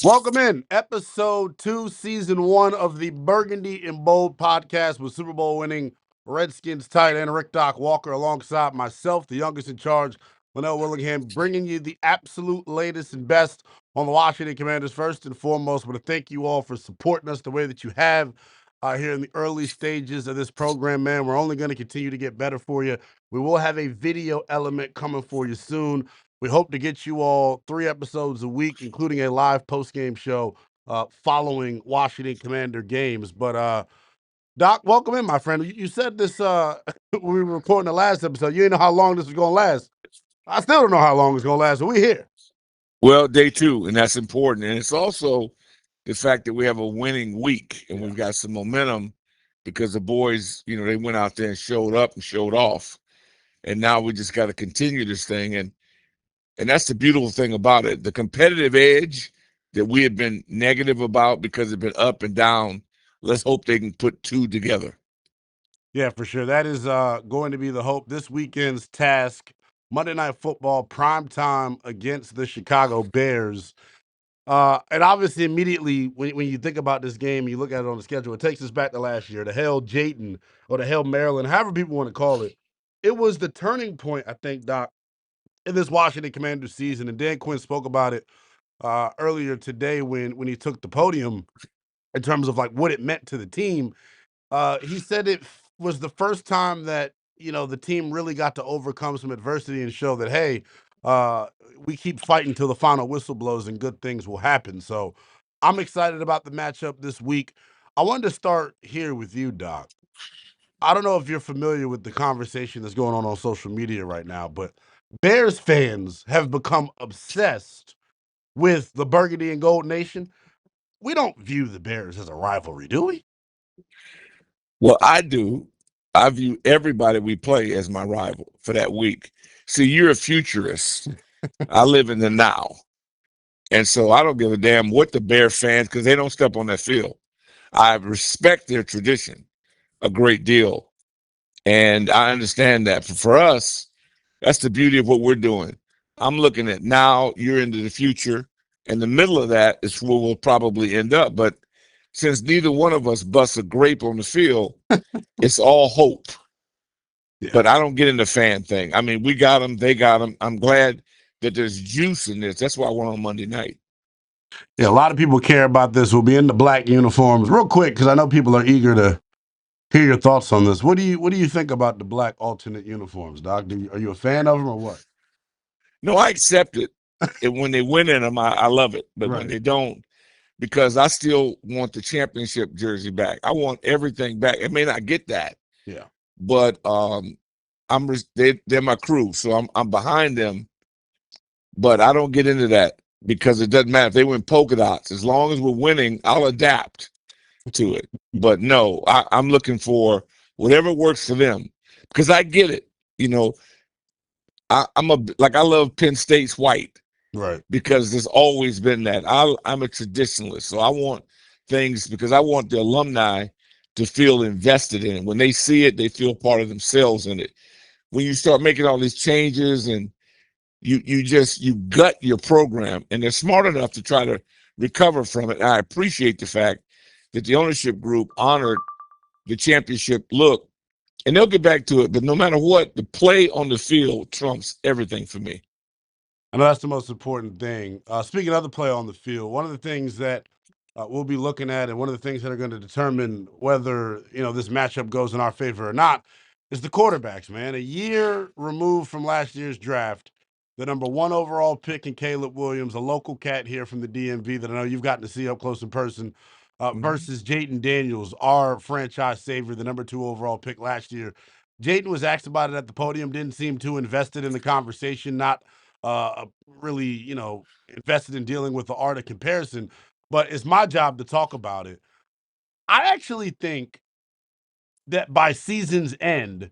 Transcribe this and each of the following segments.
Welcome in episode 2, season 1 of the Burgundy and Bold podcast with Super Bowl winning Redskins tight end Rick Doc Walker alongside myself, the youngest in charge, Lynnell Willingham, bringing you the absolute latest and best on the Washington Commanders. First and foremost, I want to thank you all for supporting us the way that you have here in the early stages of this program, man. We're only going to continue to get better for you. We will have a video element coming for you soon. We hope to get you all 3 episodes a week, including a live post-game show following Washington Commander games. But Doc, welcome in, my friend. You said this when we were recording the last episode. You didn't know how long this was going to last. I still don't know how long it's going to last, but we're here. Well, day two, and that's important. And it's also the fact that we have a winning week and we've got some momentum because the boys, they went out there and showed up and showed off. And now we just got to continue this thing. And that's the beautiful thing about it. The competitive edge that we had been negative about because it's been up and down. Let's hope they can put two together. Yeah, for sure. That is going to be the hope. This weekend's task, Monday Night Football, prime time against the Chicago Bears. And obviously, immediately when you think about this game, you look at it on the schedule, it takes us back to last year, the Hell Jayden or the Hell Maryland, however people want to call it. It was the turning point, I think, Doc, in this Washington Commanders season. And Dan Quinn spoke about it earlier today when he took the podium in terms of like what it meant to the team. He said it was the first time that the team really got to overcome some adversity and show that hey, uh, we keep fighting till the final whistle blows and good things will happen. So I'm excited about the matchup this week. I wanted to start here with you, Doc. I don't know if you're familiar with the conversation that's going on social media right now, but Bears fans have become obsessed with the Burgundy and Gold Nation. We don't view the Bears as a rivalry, do we? Well, I do. I view everybody we play as my rival for that week. See, you're a futurist. I live in the now. And so I don't give a damn what the Bear fans, because they don't step on that field. I respect their tradition a great deal. And I understand that. For us, that's the beauty of what we're doing. I'm looking at now, you're into the future. And the middle of that is where we'll probably end up. But since neither one of us busts a grape on the field, it's all hope. Yeah. But I don't get into fan thing. I mean, we got them, they got them. I'm glad that there's juice in this. That's why we're on Monday night. Yeah, a lot of people care about this. We'll be in the black uniforms real quick because I know people are eager to hear your thoughts on this. What do you think about the black alternate uniforms, Doc? Are you a fan of them or what? No, I accept it. And when they win in them, I love it. But when Right. they don't, because I still want the championship jersey back. I want everything back. I may not get that, Yeah. but they're my crew, so I'm behind them. But I don't get into that because it doesn't matter if they win polka dots. As long as we're winning, I'll adapt to it. But no, I'm looking for whatever works for them because I get it. You know, I love Penn State's white Right. because there's always been that. I'm a traditionalist, so I want things because I want the alumni to feel invested in it. When they see it, they feel part of themselves in it. When you start making all these changes and you gut your program, and they're smart enough to try to recover from it. And I appreciate the fact that the ownership group honored the championship look, and they'll get back to it. But no matter what, the play on the field trumps everything for me. I know that's the most important thing. Speaking of the play on the field, one of the things that we'll be looking at, and one of the things that are going to determine whether this matchup goes in our favor or not, is the quarterbacks. Man, a year removed from last year's draft, the number 1 overall pick in Caleb Williams, a local cat here from the DMV that I know you've gotten to see up close in person, Mhm. versus Jayden Daniels, our franchise savior, the number 2 overall pick last year. Jayden was asked about it at the podium, didn't seem too invested in the conversation, not really, invested in dealing with the art of comparison. But it's my job to talk about it. I actually think that by season's end,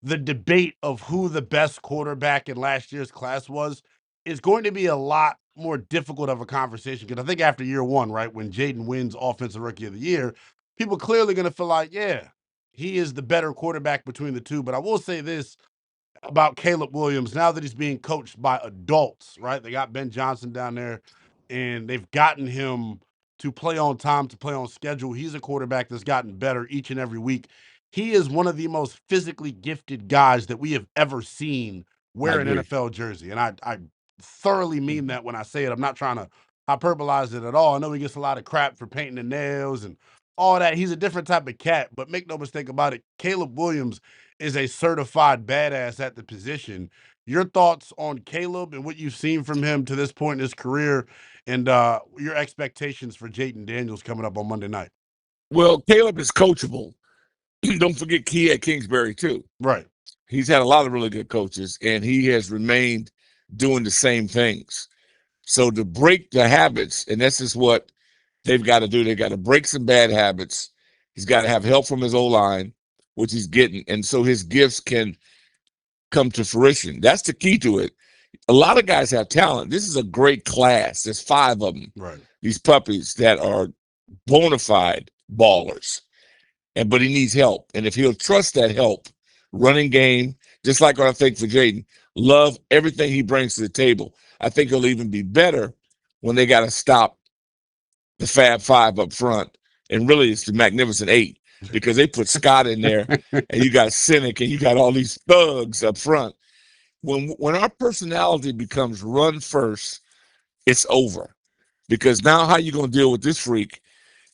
the debate of who the best quarterback in last year's class was is going to be a lot more difficult of a conversation. Because I think after year one, right, when Jayden wins Offensive Rookie of the Year, people clearly going to feel like, yeah, he is the better quarterback between the two. But I will say this about Caleb Williams now that he's being coached by adults, right? They got Ben Johnson down there. and they've gotten him to play on time, to play on schedule. He's a quarterback that's gotten better each and every week. He is one of the most physically gifted guys that we have ever seen I wear an agree. NFL jersey. And I thoroughly mean that when I say it. I'm not trying to hyperbolize it at all. I know he gets a lot of crap for painting the nails and all that. He's a different type of cat, but make no mistake about it, Caleb Williams is a certified badass at the position. Your thoughts on Caleb and what you've seen from him to this point in his career, and your expectations for Jayden Daniels coming up on Monday night? Well, Caleb is coachable. Don't forget he at Kingsbury too. Right. He's had a lot of really good coaches, and he has remained doing the same things. So to break the habits, and this is what they've got to do. They've got to break some bad habits. He's got to have help from his O-line, which he's getting, and so his gifts can come to fruition. That's the key to it. A lot of guys have talent. This is a great class. There's 5 of them. Right. These puppies that are bona fide ballers, but he needs help. And if he'll trust that help, running game, just like what I think for Jayden, love everything he brings to the table. I think he'll even be better when they got to stop the Fab Five up front. And really, it's the Magnificent Eight because they put Scott in there, and you got Cynic, and you got all these thugs up front. When our personality becomes run first, it's over. Because now how you going to deal with this freak?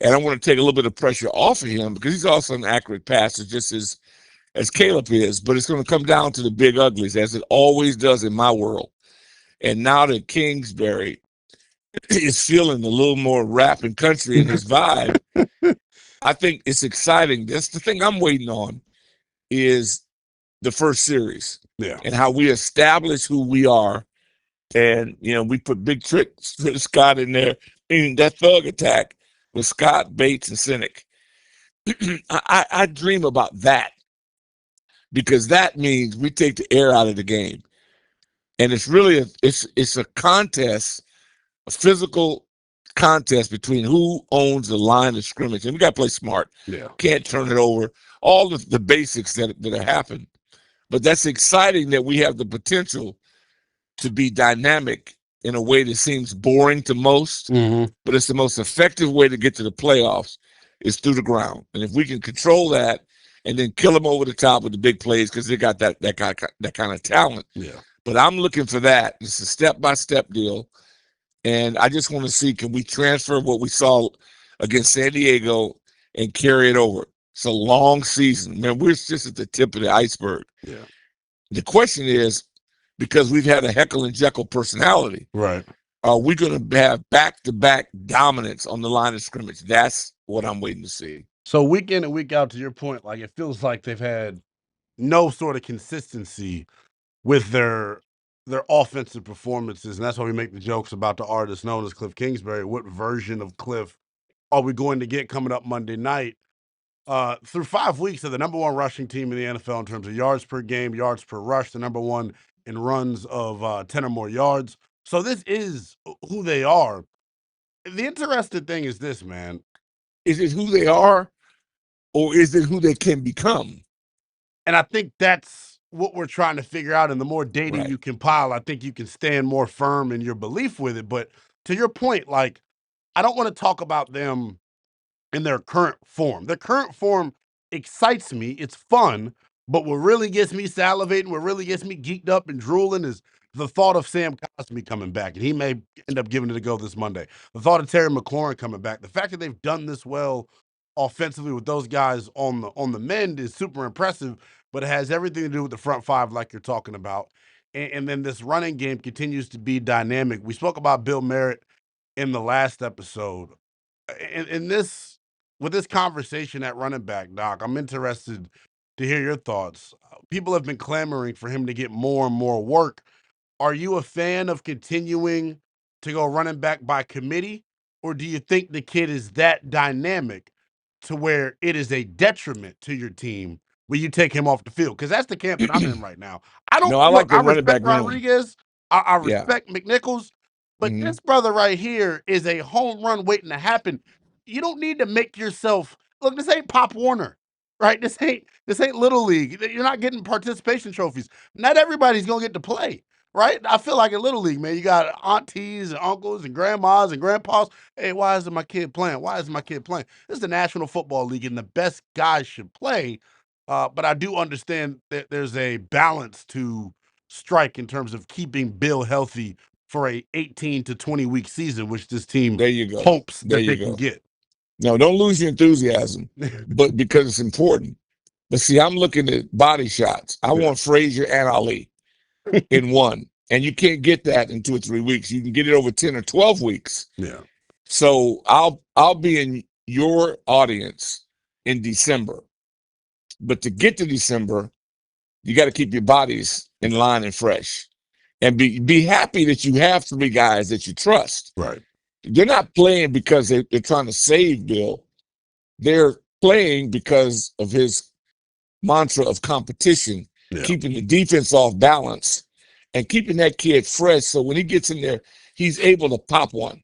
And I want to take a little bit of pressure off of him because he's also an accurate passer, just as Caleb is. But it's going to come down to the big uglies, as it always does in my world. And now that Kingsbury is feeling a little more rap and country in his vibe, I think it's exciting. That's the thing I'm waiting on is the first series. Yeah. And how we establish who we are. And, we put Big Trick Scott in there. And that thug attack with Scott, Bates, and Cynic. I dream about that because that means we take the air out of the game. And it's really it's a contest, a physical contest between who owns the line of scrimmage. And we got to play smart. Yeah. Can't turn it over. All the basics that happen. But that's exciting that we have the potential to be dynamic in a way that seems boring to most, but it's the most effective way to get to the playoffs is through the ground. And if we can control that and then kill them over the top with the big plays because they got that kind of talent. Yeah. But I'm looking for that. It's a step-by-step deal. And I just want to see, can we transfer what we saw against San Diego and carry it over? It's a long season. Man, we're just at the tip of the iceberg. Yeah. The question is, because we've had a Heckle and Jekyll personality, Right. are we going to have back-to-back dominance on the line of scrimmage? That's what I'm waiting to see. So week in and week out, to your point, like it feels like they've had no sort of consistency with their offensive performances, and that's why we make the jokes about the artist known as Cliff Kingsbury. What version of Cliff are we going to get coming up Monday night? Through 5 weeks, they're the number 1 rushing team in the NFL in terms of yards per game, yards per rush, the number 1 in runs of 10 or more yards. So this is who they are. The interesting thing is this, man. Is it who they are, or is it who they can become? And I think that's what we're trying to figure out. And the more data Right. you compile, I think you can stand more firm in your belief with it. But to your point, like, I don't want to talk about them in their current form. Their current form excites me. It's fun. But what really gets me salivating, what really gets me geeked up and drooling is the thought of Sam Cosmi coming back. And he may end up giving it a go this Monday. The thought of Terry McLaurin coming back. The fact that they've done this well offensively with those guys on the mend is super impressive, but it has everything to do with the front 5 like you're talking about. And then this running game continues to be dynamic. We spoke about Bill Merritt in the last episode. In this with this conversation at running back, Doc, I'm interested to hear your thoughts. People have been clamoring for him to get more and more work. Are you a fan of continuing to go running back by committee, or do you think the kid is that dynamic to where it is a detriment to your team when you take him off the field? Because that's the camp that I'm in right now. I don't No, I like look. the I running respect back room. Rodriguez. I Yeah. respect McNichols, but Mhm. this brother right here is a home run waiting to happen. You don't need to make yourself look. This ain't Pop Warner, right? This ain't Little League. You're not getting participation trophies. Not everybody's gonna get to play. right? I feel like in Little League, man, you got aunties and uncles and grandmas and grandpas. Hey, why isn't my kid playing? Why isn't my kid playing? This is the National Football League, and the best guys should play. But I do understand that there's a balance to strike in terms of keeping Bill healthy for a 18 to 20 week season, which this team There you go. hopes There that you they can go. get. No, don't lose your enthusiasm, but because it's important. But see, I'm looking at body shots. I want Frazier and Ali in one. And you can't get that in 2 or 3 weeks. You can get it over 10 or 12 weeks. Yeah. So I'll be in your audience in December. But to get to December, you got to keep your bodies in line and fresh. And be happy that you have 3 guys that you trust. Right. They're not playing because they're trying to save Bill. They're playing because of his mantra of competition, keeping the defense off balance and keeping that kid fresh. So when he gets in there, he's able to pop one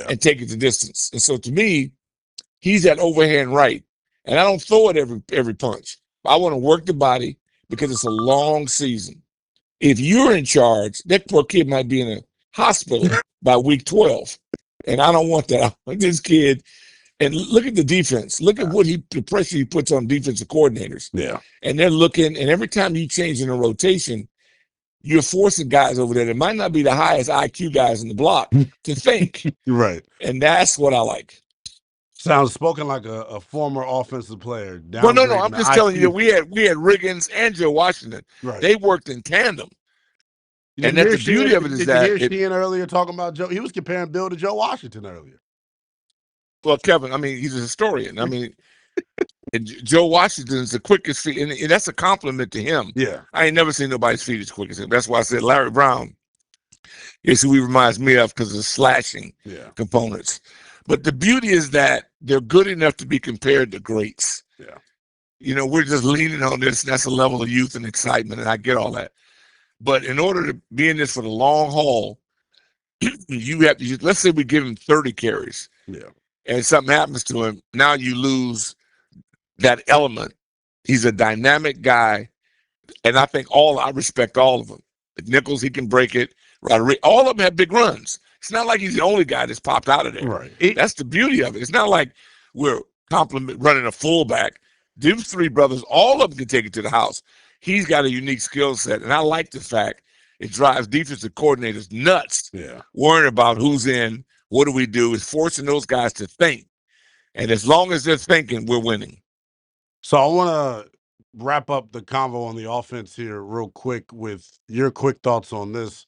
and take it to distance. And so to me, he's that overhand right. And I don't throw it every punch. I want to work the body because it's a long season. If you're in charge, that poor kid might be in a hospital by week 12. And I don't want that. I want this kid. And look at the defense. Look at the pressure he puts on defensive coordinators. Yeah. And they're looking, and every time you change in a rotation, you're forcing guys over there that might not be the highest IQ guys in the block to think. Right. And that's what I like. Sounds spoken like a former offensive player. Well, no, I'm the just IQ. telling you, we had Riggins and Joe Washington. Right. They worked in tandem. And that's the beauty of it is that. Did you hear Sheehan earlier talking about Joe? He was comparing Bill to Joe Washington earlier. Well, Kevin, I mean, he's a historian. I mean, Joe Washington is the quickest feet, and that's a compliment to him. Yeah. I ain't never seen nobody's feet as quick as him. That's why I said Larry Brown is who he reminds me of because of slashing components. But the beauty is that they're good enough to be compared to greats. Yeah. You know, we're just leaning on this, and that's a level of youth and excitement, and I get all that. But in order to be in this for the long haul, you have to, let's say we give him 30 carries. Yeah. And something happens to him, now you lose that element. He's a dynamic guy, and I think I respect all of them. Nichols, he can break it. All of them have big runs. It's not like he's the only guy that's popped out of there. Right. That's the beauty of it. It's not like we're running a fullback. These 3 brothers, all of them can take it to the house. He's got a unique skill set, and I like the fact it drives defensive coordinators nuts. Yeah. Worrying about who's in, what do we do? It's forcing those guys to think. And as long as they're thinking, we're winning. So I want to wrap up the convo on the offense here real quick with your quick thoughts on this.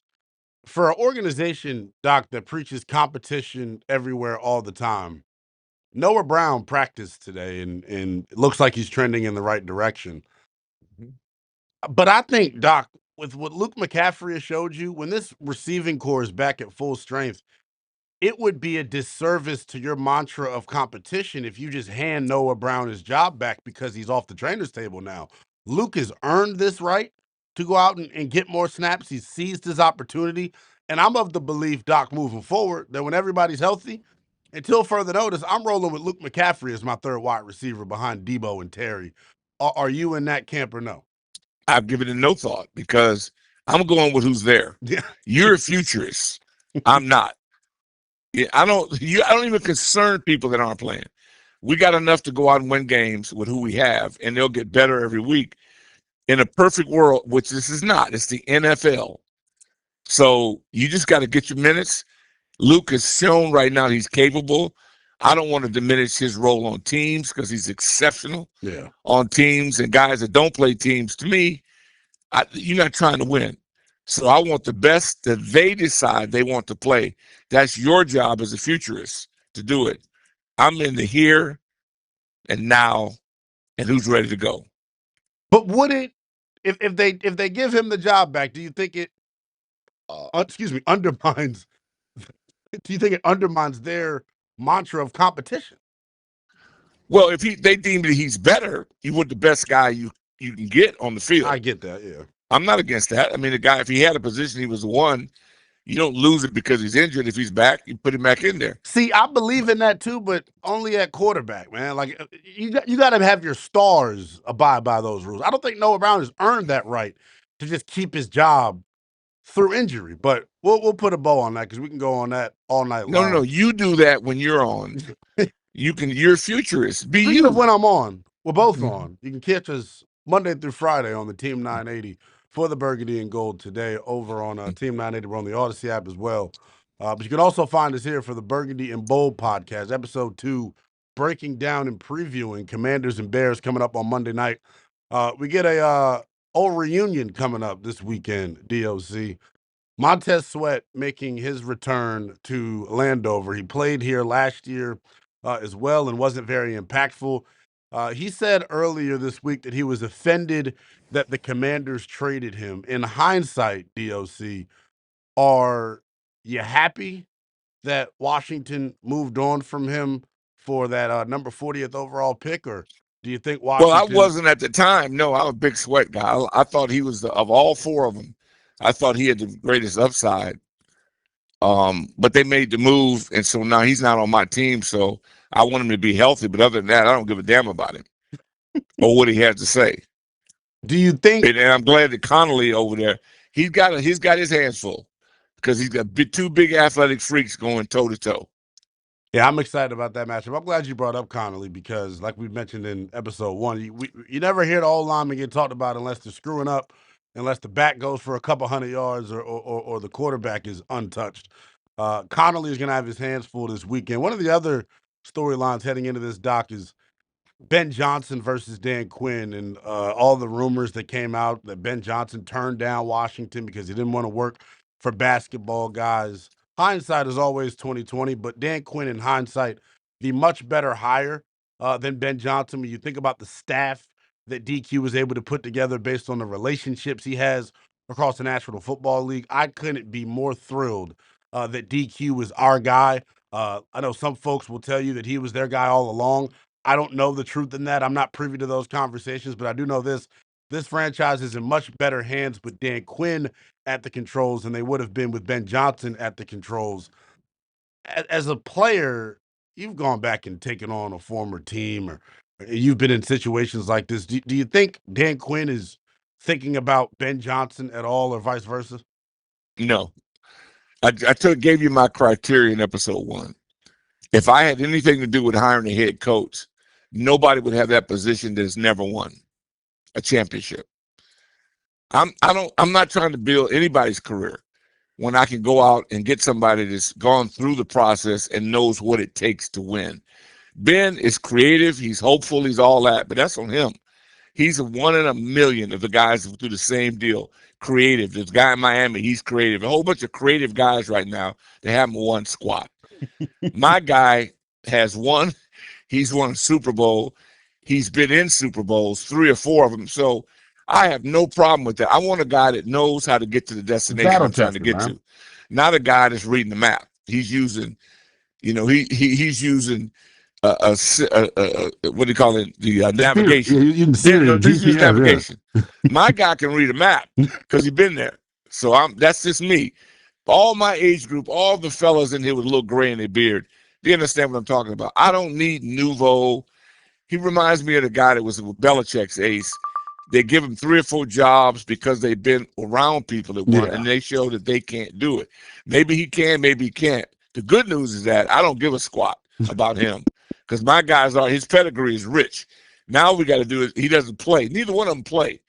For an organization, Doc, that preaches competition everywhere all the time, Noah Brown practiced today, and it looks like he's trending in the right direction. But I think, Doc, with what Luke McCaffrey has showed you, when this receiving core is back at full strength, it would be a disservice to your mantra of competition if you just hand Noah Brown his job back because he's off the trainer's table now. Luke has earned this right to go out and get more snaps. He's seized his opportunity. And I'm of the belief, Doc, moving forward, that when everybody's healthy, until further notice, I'm rolling with Luke McCaffrey as my 3rd wide receiver behind Debo and Terry. Are you in that camp or no? I've given it no thought because I'm going with who's there. Yeah. You're a futurist. I'm not. I don't even concern people that aren't playing. We got enough to go out and win games with who we have, and they'll get better every week. In a perfect world, which this is not, it's the NFL. So you just got to get your minutes. Luke has shown right now he's capable. I don't want to diminish his role on teams because he's exceptional on teams and guys that don't play teams. To me, you're not trying to win. So I want the best that they decide they want to play. That's your job as a futurist to do it. I'm in the here and now and who's ready to go. But would it, if they give him the job back, do you think it undermines do you think it undermines their mantra of competition? Well, if they deem that he's better, you want the best guy you can get on the field. I get that, yeah. I'm not against that. I mean, the guy, if he had a position, he was the one. You don't lose it because he's injured. If he's back, you put him back in there. See, I believe in that too, but only at quarterback, man. Like you got to have your stars abide by those rules. I don't think Noah Brown has earned that right to just keep his job through injury. But we'll put a bow on that because we can go on that all night No, no, no. long. You do that when you're on. You're a futurist. Be Speaking of you. when I'm on, we're both Mhm. on. You can catch us Monday through Friday on the Team 980 for the Burgundy and Gold today over on Team 980. We're on the Odyssey app as well. But you can also find us here for the Burgundy and Bold podcast, episode 2, breaking down and previewing Commanders and Bears coming up on Monday night. We get a old reunion coming up this weekend, DOC. Montez Sweat making his return to Landover. He played here last year as well and wasn't very impactful. He said earlier this week that he was offended that the Commanders traded him. In hindsight, DOC, are you happy that Washington moved on from him for that number 40th overall pick, or do you think Well, I Washington? wasn't at the time. No, I'm a big Sweat guy. I thought he was of all four of them. I thought he had the greatest upside. But they made the move, and so now he's not on my team. So I want him to be healthy. But other than that, I don't give a damn about him or what he has to say. Do you think? And I'm glad that Connolly over there, he's got his hands full because he's got two big athletic freaks going toe to toe. Yeah, I'm excited about that matchup. I'm glad you brought up Connolly because, like we mentioned in episode 1, you never hear the old lineman get talked about unless they're screwing up, unless the back goes for a couple hundred yards or the quarterback is untouched. Connolly is going to have his hands full this weekend. One of the other storylines heading into this doc is Ben Johnson versus Dan Quinn and all the rumors that came out that Ben Johnson turned down Washington because he didn't want to work for basketball guys. Hindsight is always 2020, but Dan Quinn in hindsight, the much better hire than Ben Johnson. When you think about the staff that DQ was able to put together based on the relationships he has across the National Football League, I couldn't be more thrilled that DQ was our guy. I know some folks will tell you that he was their guy all along. I don't know the truth in that. I'm not privy to those conversations, but I do know this. This franchise is in much better hands with Dan Quinn at the controls than they would have been with Ben Johnson at the controls. As a player, you've gone back and taken on a former team, or you've been in situations like this. Do you think Dan Quinn is thinking about Ben Johnson at all, or vice versa? No, gave you my criteria in episode 1. If I had anything to do with hiring a head coach, nobody would have that position that's never won a championship. I'm not trying to build anybody's career when I can go out and get somebody that's gone through the process and knows what it takes to win. Ben is creative, he's hopeful, he's all that, but that's on him. He's a one in a million of the guys who do the same deal. Creative. This guy in Miami, he's creative. A whole bunch of creative guys right now that haven't won squat. My guy has won. He's won a Super Bowl. He's been in Super Bowls, 3 or 4 of them. So I have no problem with that. I want a guy that knows how to get to the destination Battle I'm trying to tested, get man. to, not a guy that's reading the map. He's using, he's using what do you call it? The navigation. You Ben, no, Siri, just use GPS, navigation. My guy can read a map because he's been there. So that's just me. All my age group, all the fellas in here with a little gray in their beard, they understand what I'm talking about. I don't need nouveau. He reminds me of the guy that was with Belichick's ace. They give him 3 or 4 jobs because they've been around people that won, yeah. and they show that they can't do it. Maybe he can, maybe he can't. The good news is that I don't give a squat about him because my guys his pedigree is rich. Now we got to do it. He doesn't play. Neither one of them play.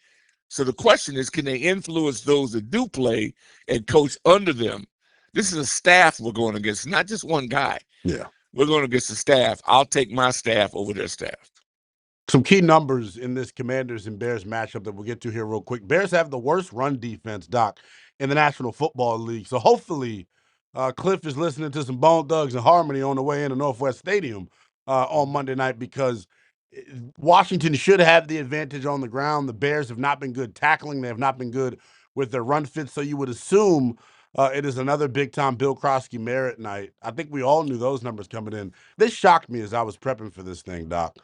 So the question is, can they influence those that do play and coach under them? This is a staff we're going against, not just one guy. Yeah. We're going against the staff. I'll take my staff over their staff. Some key numbers in this Commanders and Bears matchup that we'll get to here real quick. Bears have the worst run defense, Doc, in the National Football League. So hopefully, Cliff is listening to some Bone Thugs and Harmony on the way into Northwest Stadium on Monday night because Washington should have the advantage on the ground. The Bears have not been good tackling. They have not been good with their run fits. So you would assume it is another big-time Bill Krosky merit night. I think we all knew those numbers coming in. This shocked me as I was prepping for this thing, Doc.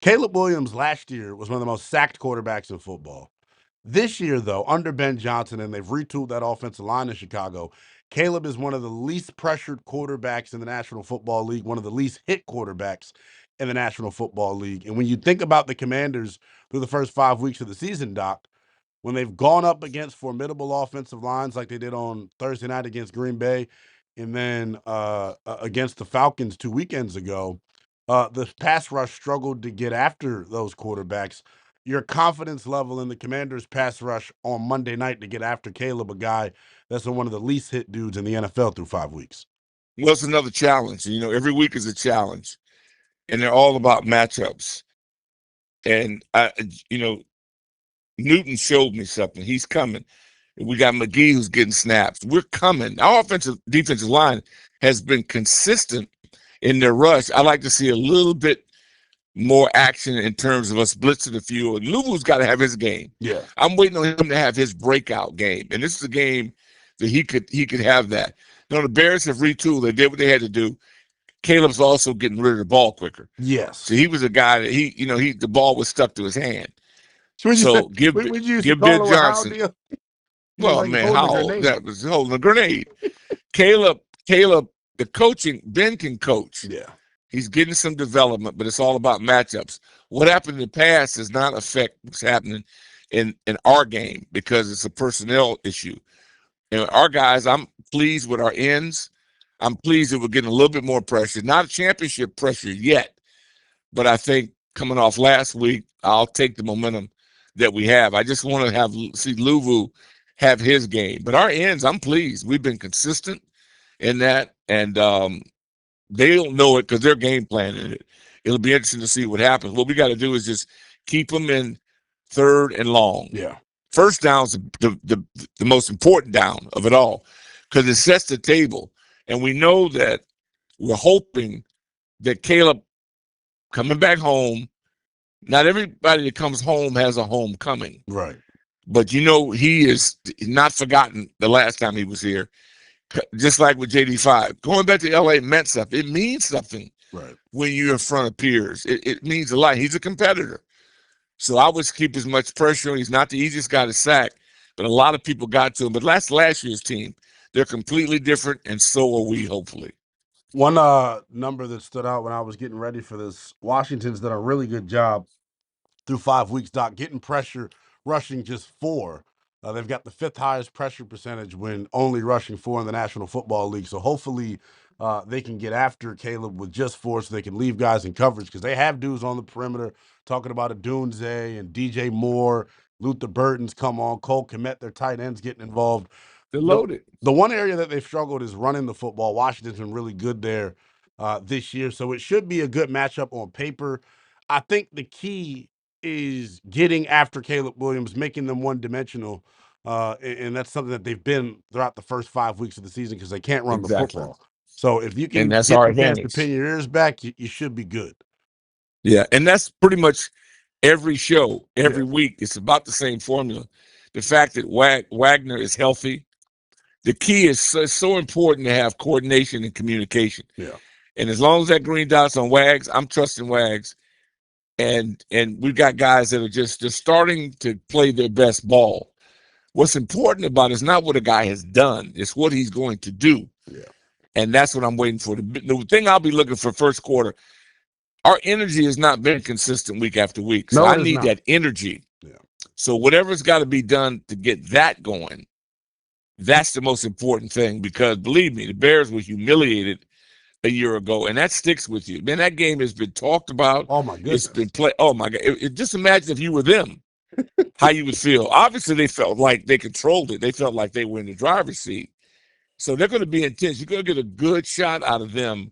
Caleb Williams last year was one of the most sacked quarterbacks in football. This year, though, under Ben Johnson, and they've retooled that offensive line in Chicago, Caleb is one of the least pressured quarterbacks in the National Football League, one of the least hit quarterbacks in the National Football League. And when you think about the Commanders through the first 5 weeks of the season, Doc, when they've gone up against formidable offensive lines like they did on Thursday night against Green Bay, and then against the Falcons 2 weekends ago, the pass rush struggled to get after those quarterbacks. Your confidence level in the Commanders' pass rush on Monday night to get after Caleb, a guy that's one of the least hit dudes in the NFL through 5 weeks. Well, it's another challenge. You know, every week is a challenge, and they're all about matchups. And you know, Newton showed me something. He's coming. We got McGee who's getting snaps. We're coming. Our defensive line has been consistent in their rush. I like to see a little bit more action in terms of us blitzing the field. And Luvu's got to have his game. Yeah. I'm waiting on him to have his breakout game. And this is a game that he could have that. You know, the Bears have retooled. They did what they had to do. Caleb's also getting rid of the ball quicker. Yes. So he was a guy that the ball was stuck to his hand. So give Ben Johnson. Well, like man, how that was holding a grenade. Caleb, the coaching, Ben can coach. Yeah. He's getting some development, but it's all about matchups. What happened in the past does not affect what's happening in our game because it's a personnel issue. And our guys, I'm pleased with our ends. I'm pleased that we're getting a little bit more pressure. Not a championship pressure yet, but I think coming off last week, I'll take the momentum that we have. I just want to see Luvu have his game. But our ends, I'm pleased. We've been consistent in that, and they don't know it because they're game planning it. It'll be interesting to see what happens. What we got to do is just keep them in third and long. Yeah. First down's the most important down of it all because it sets the table. And we know that we're hoping that Caleb coming back home, not everybody that comes home has a homecoming. Right. But, he is not forgotten the last time he was here. Just like with JD5. Going back to LA meant something. It means something when you're in front of peers. It means a lot. He's a competitor. So I would keep as much pressure on. He's not the easiest guy to sack, but a lot of people got to him. But last year's team, they're completely different, and so are we, hopefully. One number that stood out when I was getting ready for this, Washington's done a really good job through 5 weeks, Doc, getting pressure, rushing just 4. They've got the 5th highest pressure percentage when only rushing 4 in the National Football League. So hopefully they can get after Caleb with just 4 so they can leave guys in coverage because they have dudes on the perimeter talking about a Dunze and DJ Moore, Luther Burton's come on, Cole Kmet, their tight ends getting involved. They're loaded. The one area that they've struggled is running the football. Washington's been really good there this year. So it should be a good matchup on paper. I think the key is getting after Caleb Williams, making them one-dimensional, and that's something that they've been throughout the first 5 weeks of the season because they can't run the football. So if you can get the chance to pin your ears back, you should be good. Yeah, and that's pretty much every show, every week. It's about the same formula. The fact that Wagner is healthy, the key is so important to have coordination and communication. Yeah. And as long as that green dot's on Wags, I'm trusting Wags. And we've got guys that are just starting to play their best ball. What's important about it is not what a guy has done, it's what he's going to do. Yeah. And that's what I'm waiting for. The thing I'll be looking for first quarter, our energy has not been consistent week after week. So I need that energy. Yeah. So whatever's got to be done to get that going, that's the most important thing because believe me, the Bears were humiliated a year ago, and that sticks with you. Man, that game has been talked about. Oh, my goodness. It's been played. Oh, my God. Just imagine if you were them, how you would feel. Obviously, they felt like they controlled it. They felt like they were in the driver's seat. So they're going to be intense. You're going to get a good shot out of them,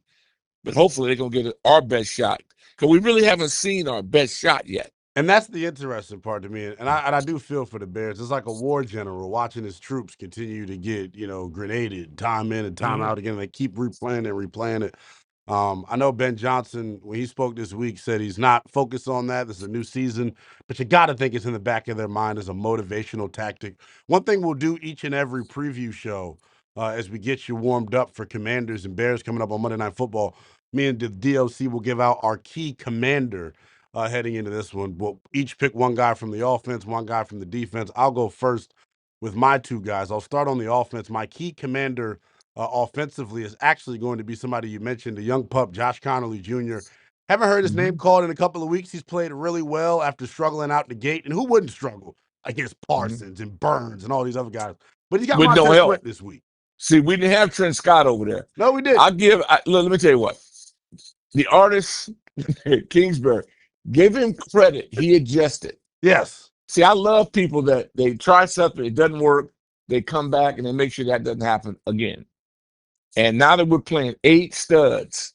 but hopefully they're going to get our best shot because we really haven't seen our best shot yet. And that's the interesting part to me. And I do feel for the Bears. It's like a war general watching his troops continue to get, grenaded time in and time out again. They keep replaying it. I know Ben Johnson, when he spoke this week, said he's not focused on that. This is a new season, but you got to think it's in the back of their mind as a motivational tactic. One thing we'll do each and every preview show as we get you warmed up for Commanders and Bears coming up on Monday Night Football, me and the DOC will give out our key commander heading into this one. We'll each pick one guy from the offense, one guy from the defense. I'll go first with my 2 guys. I'll start on the offense. My key commander offensively is actually going to be somebody you mentioned, a young pup, Josh Connolly Jr. Haven't heard his name called in a couple of weeks. He's played really well after struggling out the gate. And who wouldn't struggle against Parsons and Burns and all these other guys. But he got with no Montez help. Sweat this week. See, we didn't have Trent Scott over there. No, we didn't. Let me tell you what. The artist, Kingsbury, give him credit. He adjusted. Yes. See, I love people that they try something, it doesn't work, they come back and they make sure that doesn't happen again. And now that we're playing 8 studs,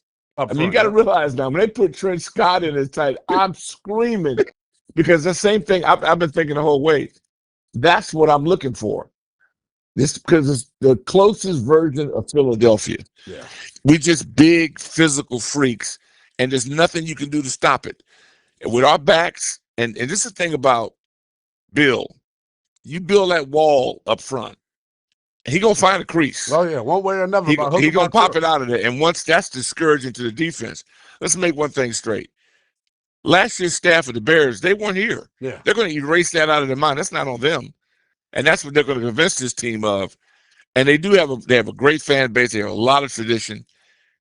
you got to realize now, when they put Trent Scott in his tight, I'm screaming because the same thing I've been thinking the whole way. That's what I'm looking for. This because it's the closest version of Philadelphia. Yeah. We just big physical freaks, and there's nothing you can do to stop it. And with our backs, and this is the thing about Bill, you build that wall up front, he gonna find a crease. Oh yeah, one way or another. He gonna pop it out of there, and once that's discouraging to the defense, let's make one thing straight. Last year's staff of the Bears, they weren't here. Yeah. They're going to erase that out of their mind. That's not on them, and that's what they're going to convince this team of. And they do have a great fan base. They have a lot of tradition,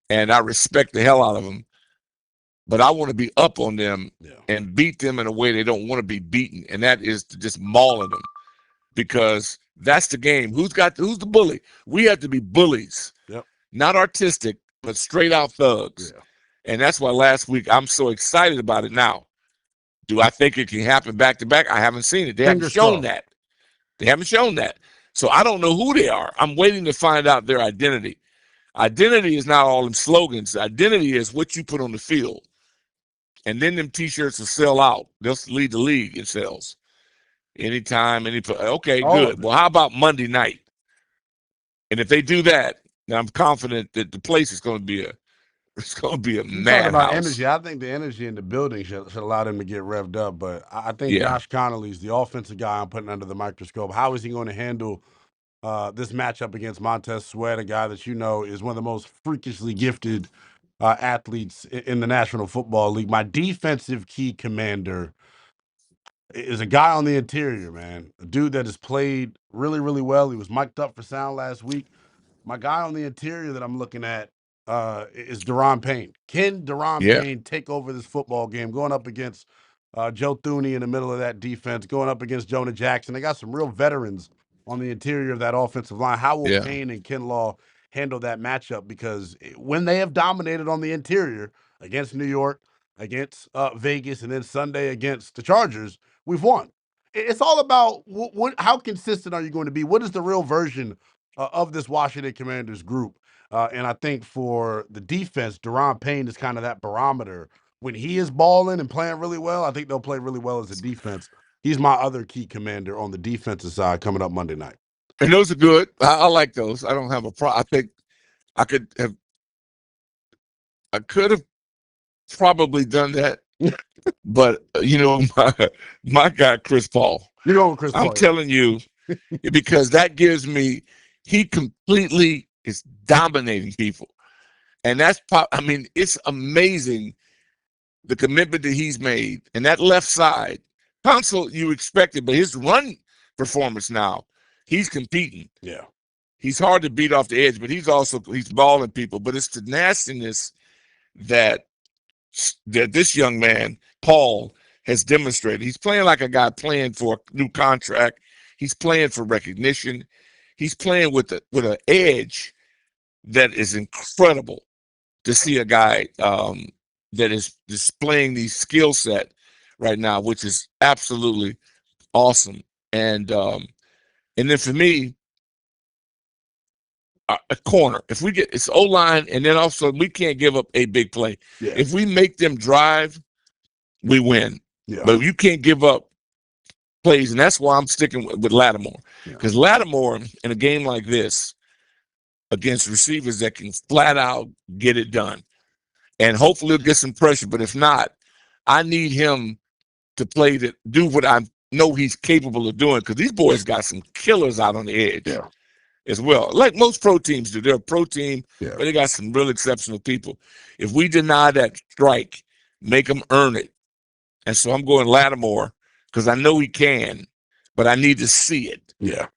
and I respect the hell out of them. But I want to be up on them and beat them in a way they don't want to be beaten, and that is to just mauling them, because that's the game. Who's the bully? We have to be bullies, not artistic, but straight out thugs. Yeah. And that's why last week I'm so excited about it now. Do I think it can happen back to back? I haven't seen it. They haven't shown that. They haven't shown that. So I don't know who they are. I'm waiting to find out their identity. Identity is not all them slogans. Identity is what you put on the field. And then them T-shirts will sell out. They'll lead the league in sales. Anytime, okay, good. Well, how about Monday night? And if they do that, then I'm confident that the place is going to be a madhouse. About energy. I think the energy in the building should allow them to get revved up. But I think Josh Connolly's the offensive guy I'm putting under the microscope. How is he going to handle this matchup against Montez Sweat, a guy that is one of the most freakishly gifted athletes in the National Football League? My defensive key commander is a guy on the interior, man. A dude that has played really, really well. He was mic'd up for sound last week. My guy on the interior that I'm looking at is Deron Payne. Can Deron Payne take over this football game, going up against Joe Thuney in the middle of that defense, going up against Jonah Jackson? They got some real veterans on the interior of that offensive line. How will Payne and Kinlaw handle that matchup? Because when they have dominated on the interior against New York, against Vegas, and then Sunday against the Chargers, we've won. It's all about how consistent are you going to be? What is the real version of this Washington Commanders group? And I think for the defense, Deron Payne is kind of that barometer. When he is balling and playing really well, I think they'll play really well as a defense. He's my other key commander on the defensive side coming up Monday night. And those are good. I like those. I don't have a problem. I think I could have probably done that. But, my guy, Chris Paul. You're going with Chris Paul. I'm telling you, because that gives me, he completely is dominating people. And it's amazing the commitment that he's made. And that left side, Council, you expected, but his run performance now, he's competing. Yeah. He's hard to beat off the edge, but he's balling people. But it's the nastiness that this young man, Paul, has demonstrated. He's playing like a guy playing for a new contract. He's playing for recognition. He's playing with an edge that is incredible to see a guy that is displaying the skill set right now, which is absolutely awesome. And then for me, a corner. If we get it's O-line, and then also we can't give up a big play. Yeah. If we make them drive, we win. Yeah. But you can't give up plays, and that's why I'm sticking with Lattimore. Because Lattimore, in a game like this, against receivers that can flat out get it done, and hopefully he'll get some pressure. But if not, I need him to do what I know he's capable of doing, because these boys got some killers out on the edge as well. Like most pro teams do. They're a pro team, but they got some real exceptional people. If we deny that strike, make them earn it. And so I'm going Lattimore because I know he can, but I need to see it. Yeah.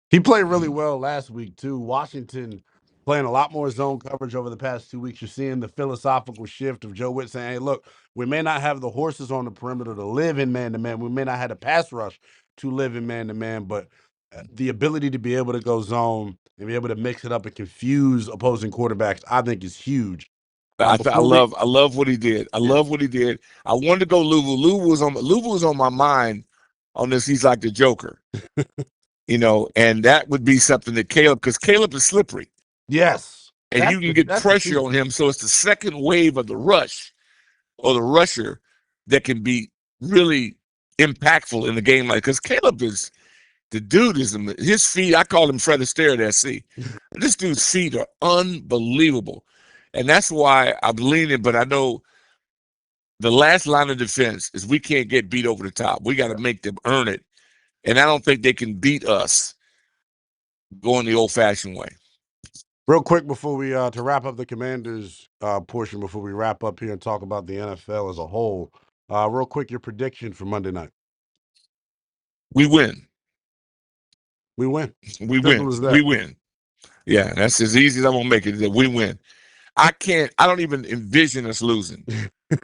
He played really well last week, too. Washington playing a lot more zone coverage over the past 2 weeks. You're seeing the philosophical shift of Joe Witt saying, hey, look, we may not have the horses on the perimeter to live in man-to-man. We may not have the pass rush to live in man-to-man, but the ability to be able to go zone and be able to mix it up and confuse opposing quarterbacks, I think is huge. I Before we love what he did. I love what he did. I wanted to go Louisville. Louisville was on my mind on this. He's like the Joker, and that would be something that because Caleb is slippery. Yes. And you can get pressure on him. So it's the second wave of the rush or the rusher that can be really impactful in the game. Because Caleb is, the dude is, his feet, I call him Fred Astaire at SC. This dude's feet are unbelievable. And that's why I'm leaning, but I know the last line of defense is we can't get beat over the top. We got to make them earn it. And I don't think they can beat us going the old-fashioned way. Real quick before we to wrap up the Commanders portion, before we wrap up here and talk about the NFL as a whole, real quick, your prediction for Monday night. We win. We win. We win. We win. Yeah, that's as easy as I'm gonna make it. That we win. I don't even envision us losing.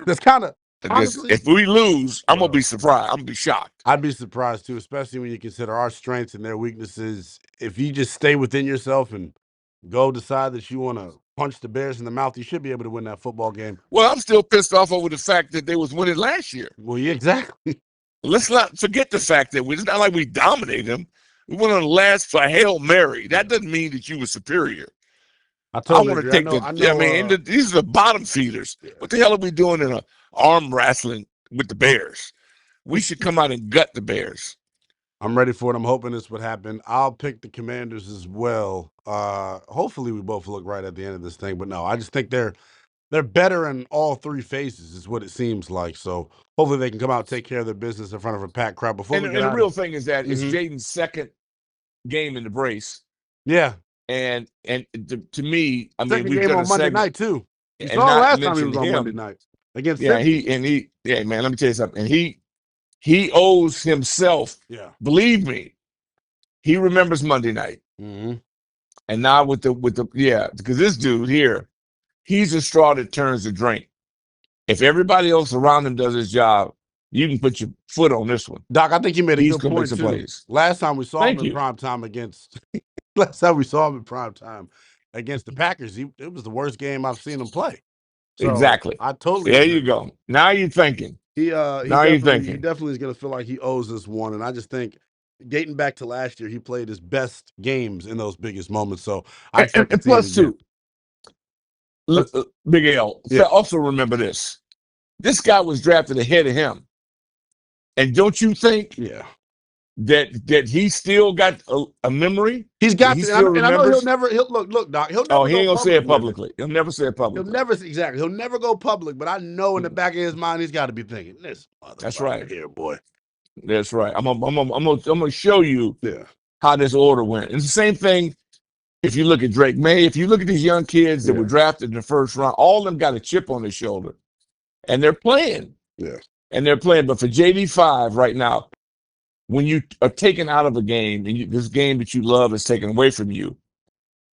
That's kind of if we lose, I'm gonna be surprised. I'm gonna be shocked. I'd be surprised too, especially when you consider our strengths and their weaknesses. If you just stay within yourself and go decide that you want to punch the Bears in the mouth, you should be able to win that football game. Well, I'm still pissed off over the fact that they was winning last year. Well, yeah, exactly. Let's not forget the fact that it's not like we dominated them. We went on the last for Hail Mary. That doesn't mean that you were superior. I want to take these are the bottom feeders. Yeah. What the hell are we doing in arm wrestling with the Bears? We should come out and gut the Bears. I'm ready for it. I'm hoping this would happen. I'll pick the Commanders as well. Hopefully we both look right at the end of this thing. But no, I just think they're better in all three phases is what it seems like. So hopefully they can come out and take care of their business in front of a packed crowd. And the real thing is that it's Jayden's second game in the brace. Yeah. And to me, I second mean, we've game done on Monday night too. You saw last time he was on Monday night against man, let me tell you something. And he owes himself. Yeah. Believe me, he remembers Monday night. Mm-hmm. And now with the because this dude here, he's a straw that turns the drink. If everybody else around him does his job, you can put your foot on this one. Doc, I think you made a good point too. Plays. Last time we saw him in prime time against the Packers, it was the worst game I've seen him play. So exactly. I totally there agree. You go. Now you're thinking. He definitely is going to feel like he owes us one, and I just think dating back to last year, he played his best games in those biggest moments. So and plus too, Big L. Yeah. Also remember this: this guy was drafted ahead of him, and don't you think? Yeah. That he still got a memory. He's got to, and I know he'll never. Look, Doc. He'll never. He ain't gonna say it publicly. He'll never say it publicly. He'll never go public. But I know in the back of his mind, he's got to be thinking, "This that's right here, boy. That's right. I'm gonna show you how this order went. It's the same thing. If you look at Drake May, if you look at these young kids that were drafted in the first round, all of them got a chip on their shoulder, and they're playing. Yeah, and they're playing. But for JD5 right now, when you are taken out of a game and this game that you love is taken away from you,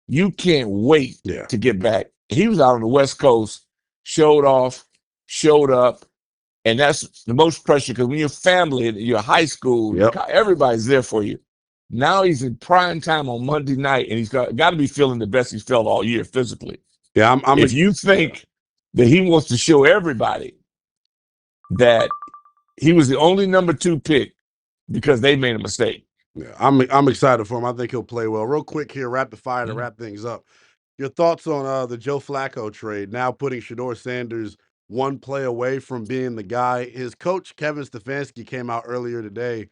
you can't wait to get back. He was out on the West Coast, showed off, showed up, and that's the most pressure because when you're family, you're high school, everybody's there for you. Now he's in prime time on Monday night, and he's got to be feeling the best he's felt all year physically. Yeah, if you think that he wants to show everybody that he was the only number 2 pick, because they made a mistake. Yeah, I'm excited for him. I think he'll play well. Real quick here, rapid fire to wrap things up. Your thoughts on the Joe Flacco trade, now putting Shedeur Sanders one play away from being the guy. His coach, Kevin Stefanski, came out earlier today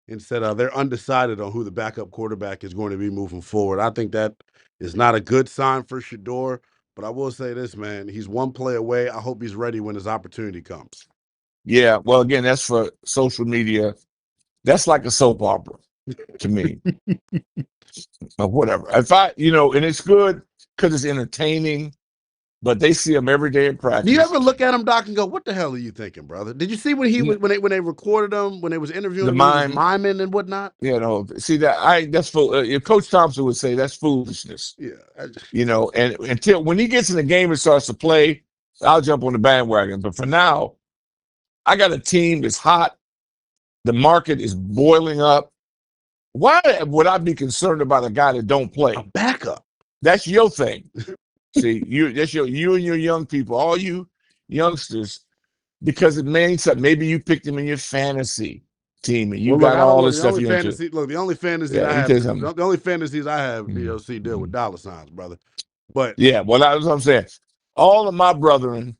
and said they're undecided on who the backup quarterback is going to be moving forward. I think that is not a good sign for Shedeur, but I will say this, man, he's one play away. I hope he's ready when his opportunity comes. Yeah, well, again, that's for social media. That's like a soap opera to me. But whatever. If and it's good because it's entertaining, but they see him every day in practice. Do you ever look at him, Doc, and go, "What the hell are you thinking, brother?" Did you see when when they recorded him, when they was interviewing him, miming and whatnot? See that's Coach Thompson would say that's foolishness. Yeah. And until when he gets in the game and starts to play, I'll jump on the bandwagon. But for now, I got a team that's hot. The market is boiling up. Why would I be concerned about a guy that don't play? A backup. That's your thing. See, you and your young people, all you youngsters, because it means something. Maybe you picked him in your fantasy team and you Well, look, got I don't all look. this The stuff only you into. fantasy, look, the only fantasies Yeah, I let me have, tell you something. the only fantasies I have, DLC deal with dollar signs, brother. But Yeah, well, that's what I'm saying. All of my brethren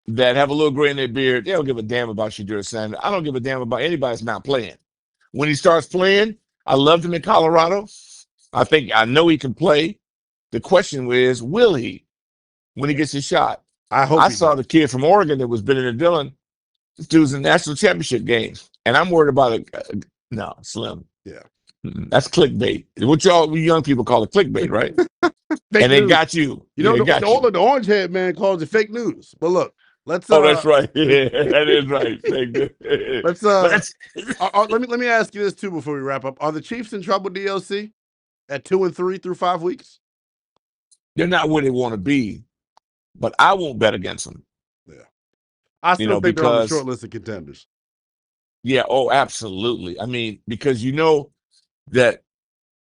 that have a little gray in their beard, they don't give a damn about Shadur Sanders. I don't give a damn about anybody that's not playing. When he starts playing, I loved him in Colorado. I know he can play. The question is, will he when he gets his shot? I hope I he saw does. the kid from Oregon that was Benedict Dillon. This dude's in national championship games, and I'm worried about it. No, Slim. Yeah, That's clickbait. What we young people call it clickbait, right? fake And they news. got you. You Yeah, know, they the got you. orange head man calls it fake news. But look, let's Oh, that's right. Yeah, that is right. Fake news. let's But that's let me ask you this too before we wrap up. Are the Chiefs in trouble, DLC, at 2-3 through 5 weeks? they're not where they want to be, but I won't bet against them. Yeah, I still think they're on the Because short list of contenders. yeah, oh, absolutely. I mean, because you know that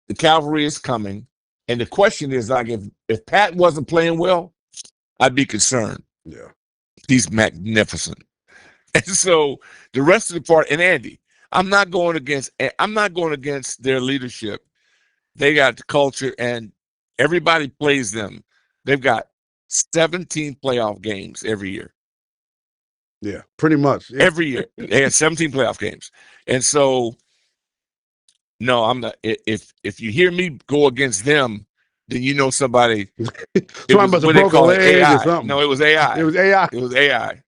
the cavalry is coming, and the question is like if Pat wasn't playing well, I'd be concerned. Yeah, He's magnificent. And so the rest of the part, and Andy, I'm not going against their leadership. They got the culture and everybody plays them. They've got 17 playoff games every year. yeah, pretty much. Yeah. Every year. They had 17 playoff games. And so no, I'm not. If you hear me go against them, then you know somebody. It Something was about a what they broken call it leg or AI. something. No, it was AI. It was AI. It was AI.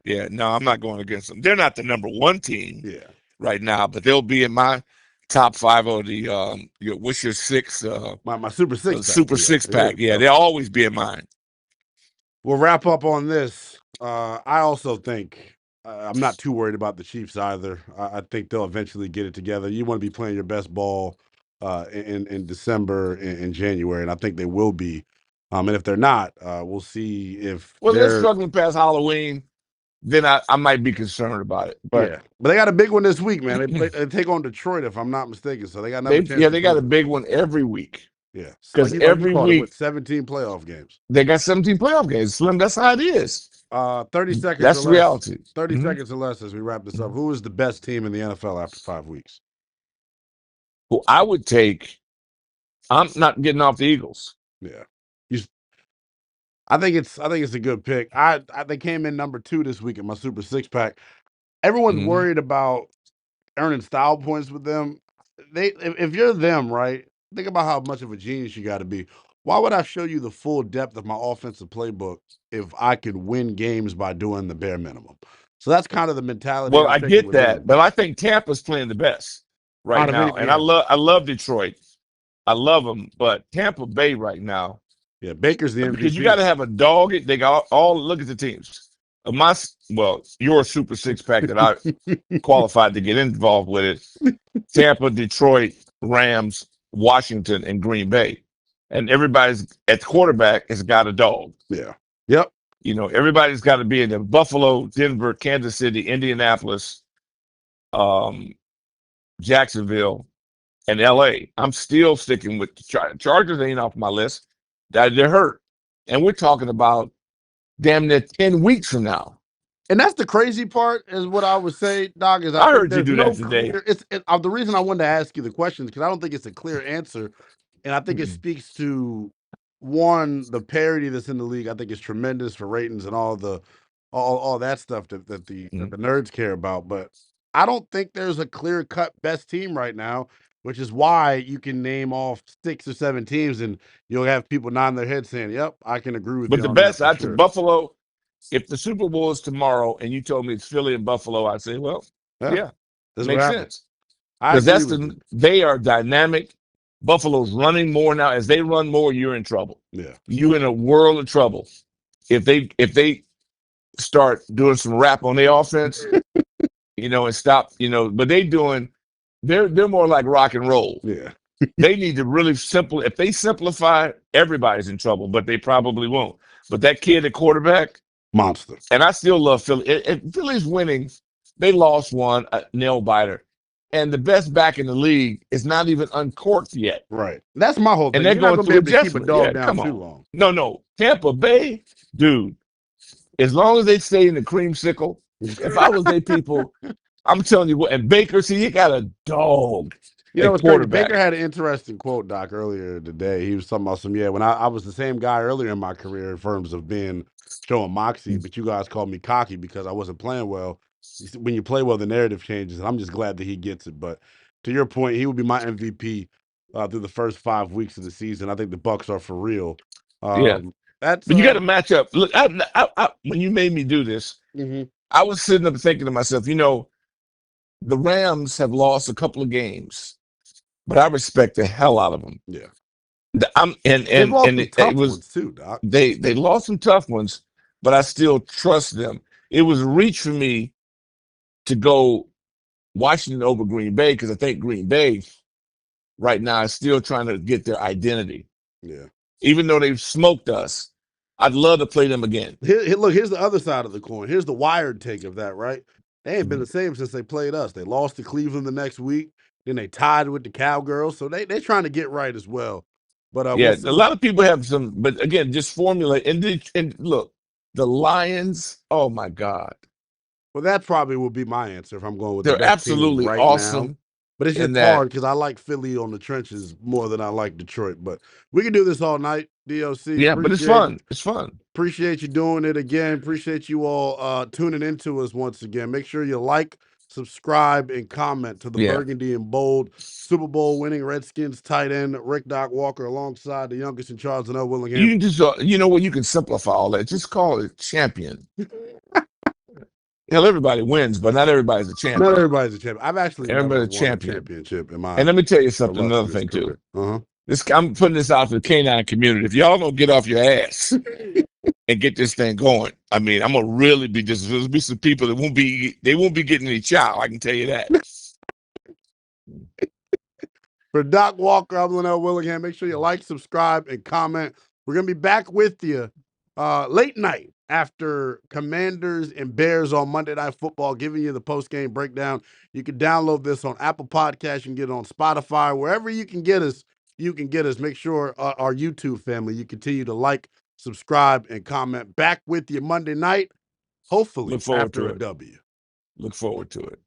Yeah, no, I'm not going against them. They're not the number one team Yeah, right now, but they'll be in my top five of the what's your six my Super Six pack. super six pack. Yeah, Yeah. they'll always be in mine. We'll wrap up on this. I also think I'm not too worried about the Chiefs either. I think they'll eventually get it together. You want to be playing your best ball in December and January, and I think they will be. And if they're not, we'll see if Well, they're they're struggling past Halloween. Then I might be concerned about it. But yeah. But they got a big one this week, man. They take on Detroit, if I'm not mistaken. So they got another chance. they got a big one every week. Yeah, Because like every you called it, week with 17 playoff games. they got 17 playoff games. Slim, that's how it is. 30 seconds. That's or less. reality. 30 seconds or less as we wrap this up. Who is the best team in the NFL after 5 weeks? Well, I would take. I'm not getting off the Eagles. Yeah, I think it's a good pick. They came in number 2 this week in my Super Six pack. Everyone's worried about earning style points with them. If you're them, right? Think about how much of a genius you got to be. Why would I show you the full depth of my offensive playbook if I could win games by doing the bare minimum? So that's kind of the mentality. Well, I'm I taking get with that, them. but I think Tampa's playing the best right now, and I love Detroit. I love them, but Tampa Bay right now. Yeah, Baker's the MVP. Because you got to have a dog. They got all look at the teams. Your Super Six pack that I qualified to get involved with it. Tampa, Detroit, Rams, Washington, and Green Bay. And everybody's at quarterback has got a dog. Yeah. Yep. You know, everybody's got to be in Buffalo, Denver, Kansas City, Indianapolis, Jacksonville, and LA. I'm still sticking with the Chargers ain't off my list. They're hurt. And we're talking about damn near 10 weeks from now. And that's the crazy part, is what I would say, Doc. Is I heard you do that today. The reason I wanted to ask you the question is because I don't think it's a clear answer, and I think it speaks to one, the parity that's in the league. I think is tremendous for ratings and all that stuff that the nerds care about. But I don't think there's a clear cut best team right now, which is why you can name off 6 or 7 teams, and you'll have people nodding their heads saying, "Yep, I can agree with you." But the on best, that for I took Buffalo. If the Super Bowl is tomorrow and you told me it's Philly and Buffalo, I'd say, well, yeah, makes sense. Because they are dynamic. Buffalo's running more now. As they run more, you're in trouble. Yeah, you're in a world of trouble. If they start doing some rap on their offense, and stop, but they're more like rock and roll. Yeah. They need to really if they simplify, everybody's in trouble, but they probably won't. But that kid at quarterback, monster. And I still love Philly. If Philly's winning, They lost one, a nail biter. And the best back in the league is not even uncorked yet. Right. That's my whole And thing. they're You're not going going to be through able to keep a adjustment. dog Yeah, down come too on. long. No. Tampa Bay, dude, as long as they stay in the creamsicle, if I was they people, I'm telling you what, and Baker, see, you got a dog You know, at it's crazy. quarterback. Baker had an interesting quote, Doc, earlier today. He was talking about when I was the same guy earlier in my career in terms of showing moxie, but you guys called me cocky because I wasn't playing well. When you play well, the narrative changes, and I'm just glad that he gets it. But to your point, he would be my MVP through the first 5 weeks of the season. I think the Bucks are for real. Yeah. That's But you got to match up. Look, when you made me do this, I was sitting up thinking to myself, the Rams have lost a couple of games, but I respect the hell out of them. Yeah. They've lost some tough ones too, Doc. They lost some tough ones, but I still trust them. It was a reach for me to go Washington over Green Bay because I think Green Bay right now is still trying to get their identity. Yeah. Even though they've smoked us, I'd love to play them again. Look, here's the other side of the coin. Here's the Wired take of that, right? They ain't been the same since they played us. They lost to Cleveland the next week. Then they tied with the Cowgirls. So they're trying to get right as well. But a lot of people have some, but again, just formulate. And look, the Lions, oh my God. Well, that probably would be my answer if I'm going with They're the best absolutely team right awesome. now. But it's just hard because I like Philly on the trenches more than I like Detroit. But we can do this all night, DOC. Yeah, but it's fun. It's fun. Appreciate you doing it again. Appreciate you all tuning into us once again. Make sure you like, subscribe, and comment to the Burgundy and Bold Super Bowl winning Redskins tight end Rick Doc Walker alongside the youngest in charge of Willingham. You can just, you can simplify all that. Just call it champion. Hell, everybody wins, but not everybody's a champion. Not everybody's a champion. I've actually never won a championship in my. And let me tell you something, another thing too. I'm putting this out to the canine community. If y'all don't get off your ass and get this thing going, I mean, I'm gonna really be just. There'll be some people that won't be getting any chow. I can tell you that. For Doc Walker, I'm Lynnell Willingham. Make sure you like, subscribe, and comment. We're gonna be back with you late night after Commanders and Bears on Monday Night Football, giving you the post-game breakdown. You can download this on Apple Podcasts. You can get it on Spotify. Wherever you can get us, you can get us. Make sure our YouTube family, you continue to like, subscribe, and comment. Back with you Monday night, hopefully after a W. Look forward to it.